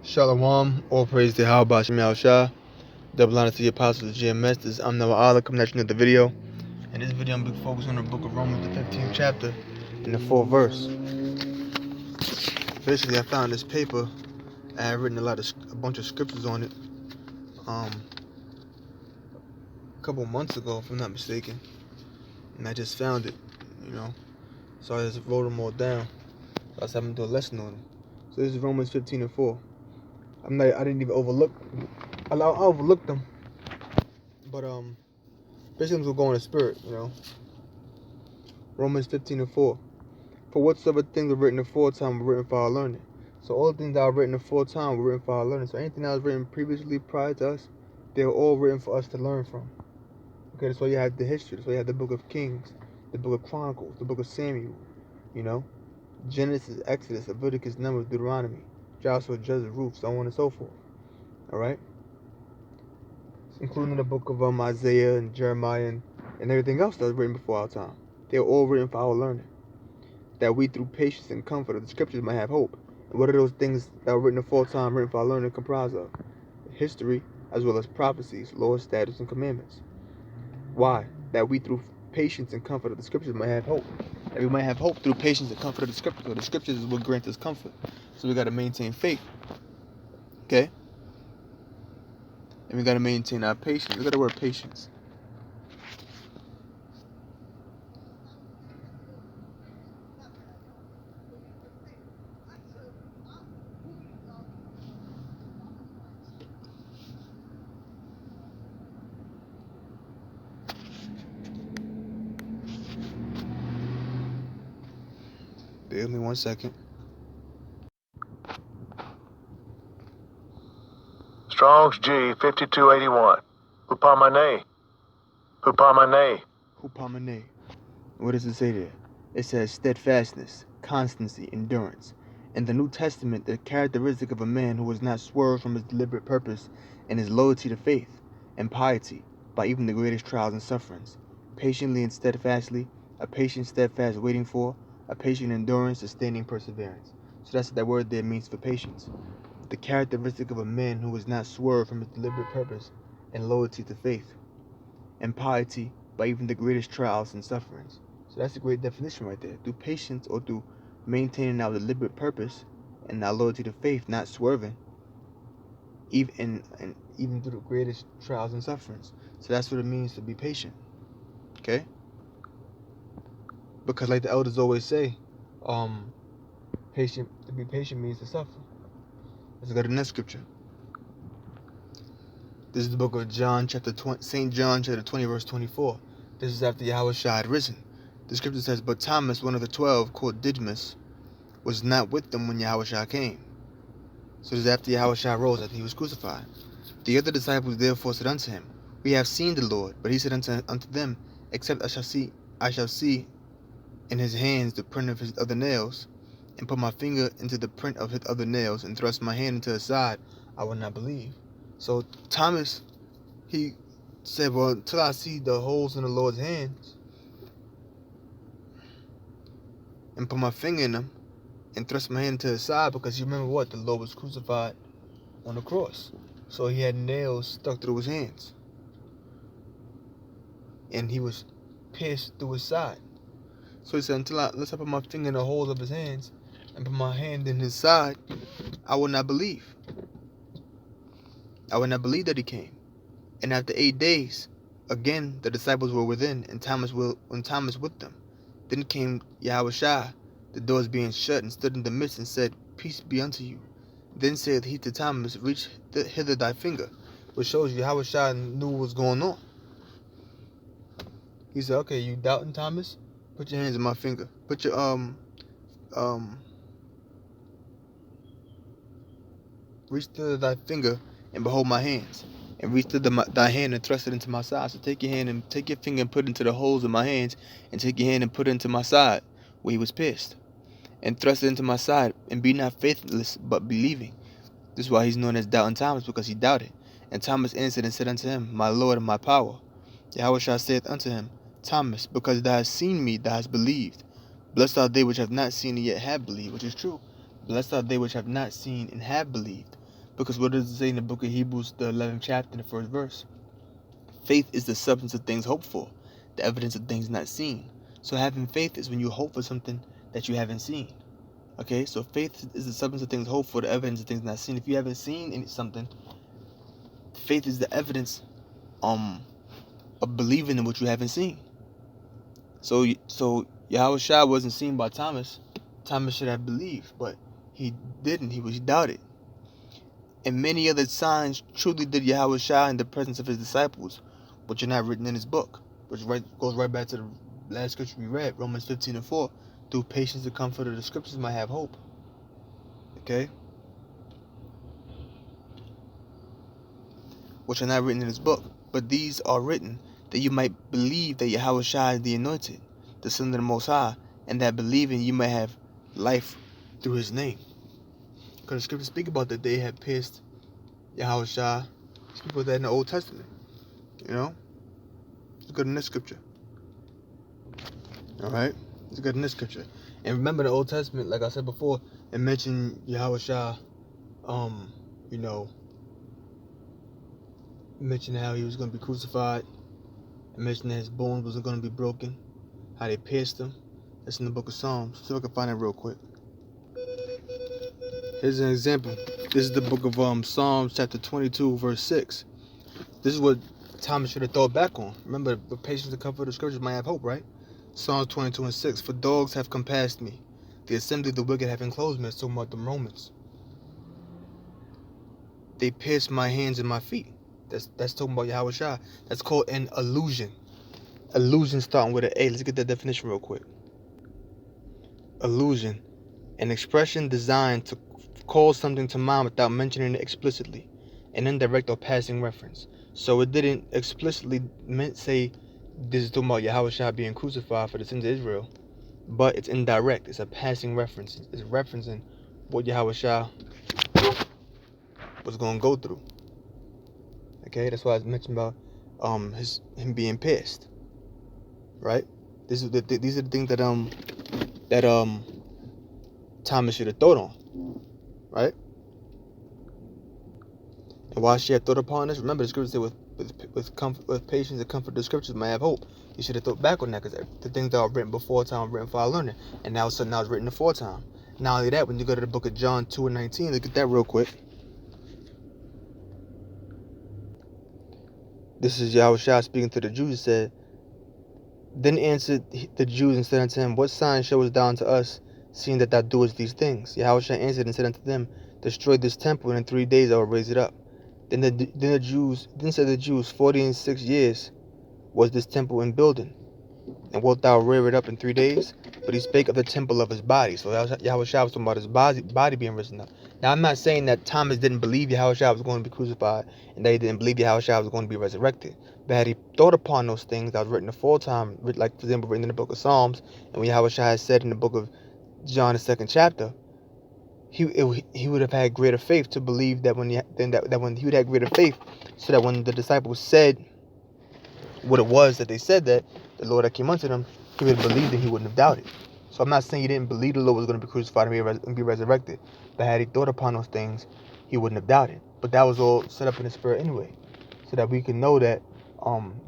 Shalom, all praise to Yahweh Shem Shah. Double honor to the apostles of GMS. I'm Noah Allah coming at you with the video. In this video, I'm going to focus on the book of Romans, the 15th chapter, and the 4th verse. Basically, I found this paper. I had written a bunch of scriptures on it a couple months ago, if I'm not mistaken. And I just found it, So I just wrote them all down. So I was having to do a lesson on them. So this is Romans 15 and 4. I didn't even overlook. I overlooked them. But basically, I'm going to go in the spirit, Romans 15 and 4. For whatsoever things were written aforetime were written for our learning. So all the things that are written aforetime were written for our learning. So anything that was written previously prior to us, they were all written for us to learn from. Okay, that's why you have the history. That's why you have the book of Kings, the book of Chronicles, the book of Samuel, Genesis, Exodus, Leviticus, Numbers, Deuteronomy, Joshua, Judges, Ruth, so on and so forth. Alright? Including the book of Isaiah and Jeremiah and everything else that was written before our time. They were all written for our learning, that we through patience and comfort of the scriptures might have hope. And what are those things that were written aforetime, written for our learning, comprised of? History, as well as prophecies, laws, statutes, and commandments. Why? That we through patience and comfort of the scriptures might have hope. That we might have hope through patience and comfort of the scriptures. So the scriptures will grant us comfort. So we got to maintain faith. Okay? And we got to maintain our patience. Look at the word patience. Bear with me 1 second. Strong's G 5281. Hupamane. Hupamane. Hupamane. What does it say there? It says steadfastness, constancy, endurance. In the New Testament, the characteristic of a man who was not swerved from his deliberate purpose and his loyalty to faith and piety by even the greatest trials and sufferings. Patiently and steadfastly, a patient steadfast waiting for, a patient endurance, sustaining perseverance. So that's what that word there means for patience. The characteristic of a man who was not swerved from his deliberate purpose and loyalty to faith and piety by even the greatest trials and sufferings. So that's a great definition right there. Through patience or through maintaining our deliberate purpose and our loyalty to faith, not swerving, even through the greatest trials and sufferings. So that's what it means to be patient. Okay? Because like the elders always say, to be patient means to suffer. Let's go to the next scripture. This is the book of John, St. John, chapter 20, verse 24. This is after Yahushua had risen. The scripture says, but Thomas, one of the 12, called Didymus, was not with them when Yahushua came. So this is after Yahushua rose, after he was crucified. The other disciples therefore said unto him, we have seen the Lord. But he said unto them, except I shall see in his hands the print of his other nails, and put my finger into the print of his other nails, and thrust my hand into his side, I will not believe. So Thomas, he said, well, until I see the holes in the Lord's hands and put my finger in them and thrust my hand into his side, because you remember what? The Lord was crucified on the cross. So he had nails stuck through his hands. And he was pierced through his side. So he said, unless I put my finger in the holes of his hands and put my hand in his side, I will not believe. I will not believe that he came. And after 8 days, again the disciples were within, and Thomas with them. Then came Yahushua, the doors being shut, and stood in the midst, and said, peace be unto you. Then said he to Thomas, reach hither thy finger, which shows you Yahushua knew what was going on. He said, okay, you doubting, Thomas? Put your hands in my finger. Put your reach to thy finger and behold my hands, and reach to thy hand and thrust it into my side. So take your finger and put it into the holes of my hands, and take your hand and put it into my side where he was pierced, and thrust it into my side, and be not faithless but believing. This is why he's known as doubting Thomas, because he doubted. And Thomas answered and said unto him, my Lord and my power. Yahushua saith unto him, Thomas, because thou hast seen me, thou hast believed. Blessed are they which have not seen and yet have believed, which is true. Blessed are they which have not seen and have believed. Because what does it say in the book of Hebrews, the 11th chapter, in the first verse? Faith is the substance of things hoped for, the evidence of things not seen. So having faith is when you hope for something that you haven't seen. Okay, so faith is the substance of things hoped for, the evidence of things not seen. If you haven't seen something, faith is the evidence of believing in what you haven't seen. So Yahweh Shai wasn't seen by Thomas. Thomas should have believed, but he didn't. He doubted. And many other signs truly did Yahweh Shai in the presence of his disciples, which are not written in his book, which goes right back to the last scripture we read, Romans 15:4. Through patience the comfort of the scriptures might have hope. Okay? Which are not written in his book, but these are written that you might believe that Yahweh Shai is the anointed, the Son of the Most High, and that believing you may have life through his name. Because the scriptures speak about that they had pierced Yahweh Shai. Speak about that in the Old Testament. You know? It's good in this scripture. Alright? It's good in this scripture. And remember the Old Testament, like I said before, it mentioned Yahweh Shai, mentioned how he was going to be crucified. It mentioned that his bones wasn't going to be broken. How they pierced him. That's in the book of Psalms. See if I can find it real quick. Here's an example. This is the book of Psalms chapter 22 verse 6. This is what Thomas should have thought back on. Remember, the patience and comfort of the scriptures might have hope, right? Psalms 22:6. For dogs have compassed me. The assembly of the wicked have enclosed me. It's talking about the Romans. They pierced my hands and my feet. That's talking about Yahweh Shai. That's called an illusion. Illusion starting with an A. Let's get that definition real quick. Illusion. An expression designed to call something to mind without mentioning it explicitly. An indirect or passing reference. So it didn't explicitly say this is talking about Yahweh Shai being crucified for the sins of Israel. But it's indirect. It's a passing reference. It's referencing what Yahweh Shai was going to go through. Okay, that's why I mentioned about him being pierced. Right? These are the things that Thomas should have thought on. Right? And why she had thought upon this, remember the scripture said with patience and comfort the scriptures might have hope. You should have thought back on that, because the things that are written before time were written for our learning. And now it's written before time. Not only that, when you go to the book of John 2:19, look at that real quick. This is Yahweh Shai speaking to the Jews. He said, Then answered the Jews and said unto him, What sign showest thou unto us, seeing that thou doest these things? Yahweh Shai answered and said unto them, Destroy this temple, and in 3 days I will raise it up. Then said the Jews, 46 years was this temple in building, and wilt thou rear it up in 3 days? But he spake of the temple of his body. So Yahweh Shai was talking about his body being risen up. Now I'm not saying that Thomas didn't believe Yahweh Shai was going to be crucified, and that he didn't believe Yahweh Shai was going to be resurrected. But had he thought upon those things that was written aforetime, like for example written in the book of Psalms, and when Yahweh Shai said in the book of John, the 2nd chapter, he would have had greater faith to believe that when he would have greater faith, so that when the disciples said what it was that they said, that the Lord that came unto them, he would have believed and he wouldn't have doubted. So I'm not saying he didn't believe the Lord was going to be crucified and be resurrected, but had he thought upon those things, he wouldn't have doubted. But that was all set up in the spirit anyway, so that we can know that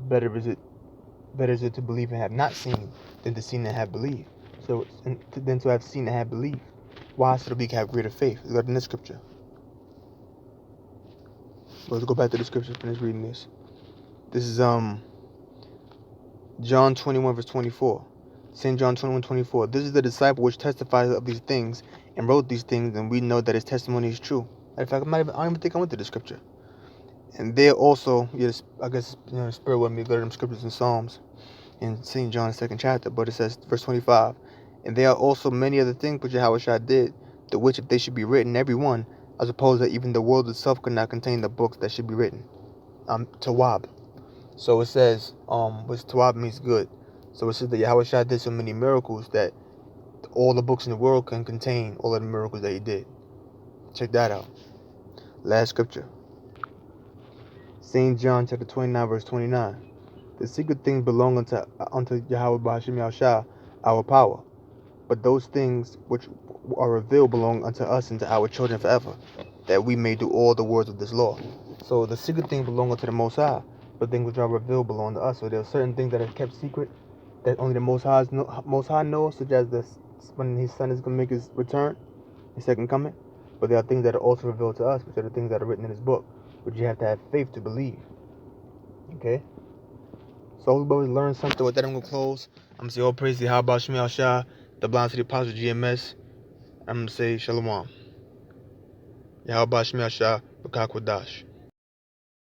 better is it to believe and have not seen than to see and have believed. So than to have seen and have believed. Why? So that we can have greater faith. Let's go to the scripture. Let's go back to the scripture. Finish reading this. This is John 21 verse 24. St. John 21:24. This is the disciple which testifies of these things and wrote these things, and we know that his testimony is true. In fact, I don't even think I went to the scripture. And there also, yes, I guess the Spirit wanted me to go to them scriptures in Psalms in St. John 2nd chapter, but it says verse 25. And there are also many other things which Yahweh Shai did, the which if they should be written every one, I suppose that even the world itself could not contain the books that should be written. Tawab. So it says, which Tawab means good. So it says that Yahweh Shai did so many miracles that all the books in the world can contain all of the miracles that he did. Check that out. Last scripture. St. John chapter 29 verse 29. The secret things belong unto Yahweh B'Hashem Yahushua, our power. But those things which are revealed belong unto us and to our children forever. that we may do all the words of this law. So the secret things belong unto the Most High, but things which are revealed belong to us. So there are certain things that are kept secret that only the Most High knows, such as when His Son is going to make His return, His second coming. But there are things that are also revealed to us, which are the things that are written in His book, which you have to have faith to believe. Okay? So everybody learn something. With that, I'm going to close. I'm going to say all praise to Yahweh Shemel Shah, the blind to the apostle GMS. I'm going to say Shalom. Yahweh Shemel Shah, B'Kakwadash.